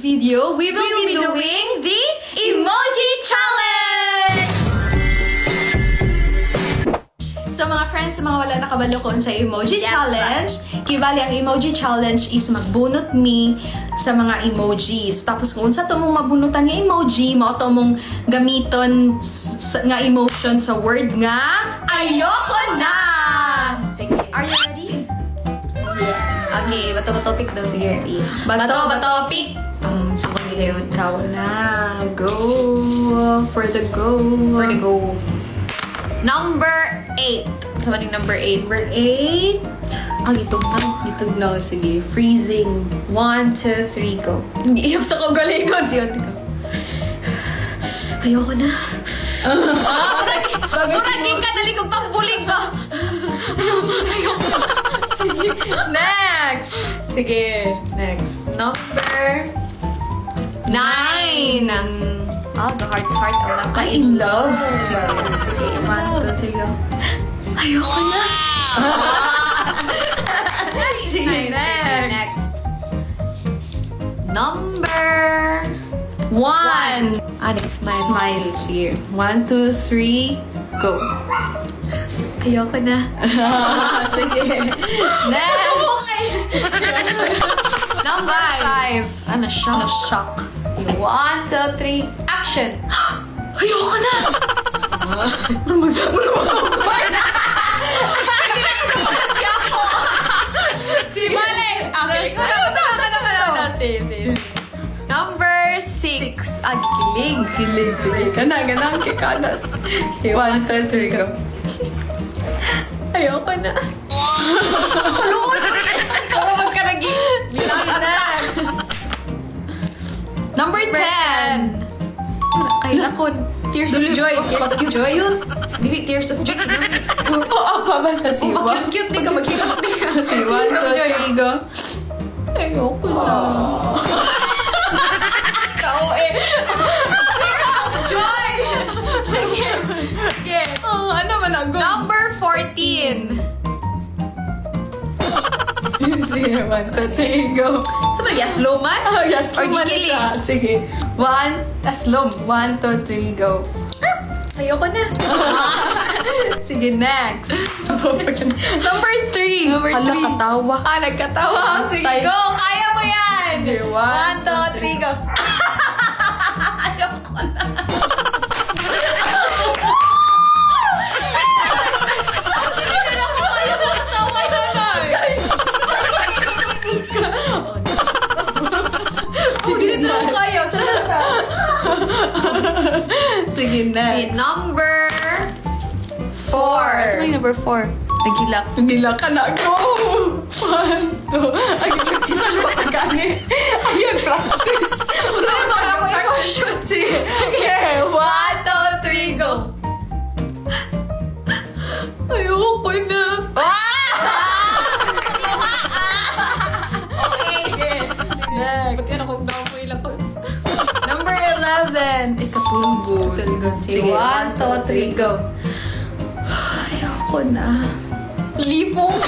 video, we will be doing the Emoji Challenge! So mga friends, sa mga wala nakabalo ko sa Emoji Challenge, kibali ang Emoji Challenge is magbunot me sa mga emojis. Tapos kung sa to mong mabunutan nga emoji, mo to mong gamiton nga emotion sa word nga ayoko na! Sige, are you ready? Yes. Okay, bato topic daw. Sige. Bato topic. Sige kayo. Ikaw na. Go. For the go. Number 8. Sa maning number 8. Number 8. Gitog na. Sige. Freezing. 1, 2, 3, go. Iyap sa kaugalingon. Siyon. Ayoko na. Muragin ka, dalikog kang bulig ba? Ayoko na. Sige. Next. Sige. Next. Number 9. The heart ang naka in love. Sige. 1, 2, 3, go. Ayoko na. Sige. Next. Number 1. Next, smile. Sige. 1, 2, 3, go. Ayoko na. Sige. Next. Number 5. Shock. 1, 2, 3, action. Ayoko na. Si Balik. Okay. Number 6. Kilig. Sige. Ganang kikanat. 1, 2, 3, go. Ayoko na. Tulungan! Para magkaragi. Next. Number 10. Kailakon. Tears of joy. Dili tears of joy. Babasa siwa. Mag-cute din ka. Mag-hilak din ka. Siwa. Tears go. Ayoko na. Kao Tears of joy. Sige. Ano man ako? Number 14. Sige, 1, 2, 3, go. So, slow man? Slow man siya. Sige. 1, slow. 1, 2, 3, go. Ayoko na. Sige, next. Number 3. Katawa. Nagkatawa. Sige, go. Kaya mo yan. 1, 2, 3, go. Ayoko na. Sige, next. Number 4. Saan number 4? Nagilak ka na. Go! 1, 2. Ay, isa mo pagkani. Ayun, practice. Ay, baka ako emotion. Sige. 1, 2, 3, go. Ayoko na. Okay. Next. Ba't kung daw mo ilang ko? Number 11. Ikatulgod. Sige. 1, 2, 3, go. Ayoko na. Lipong.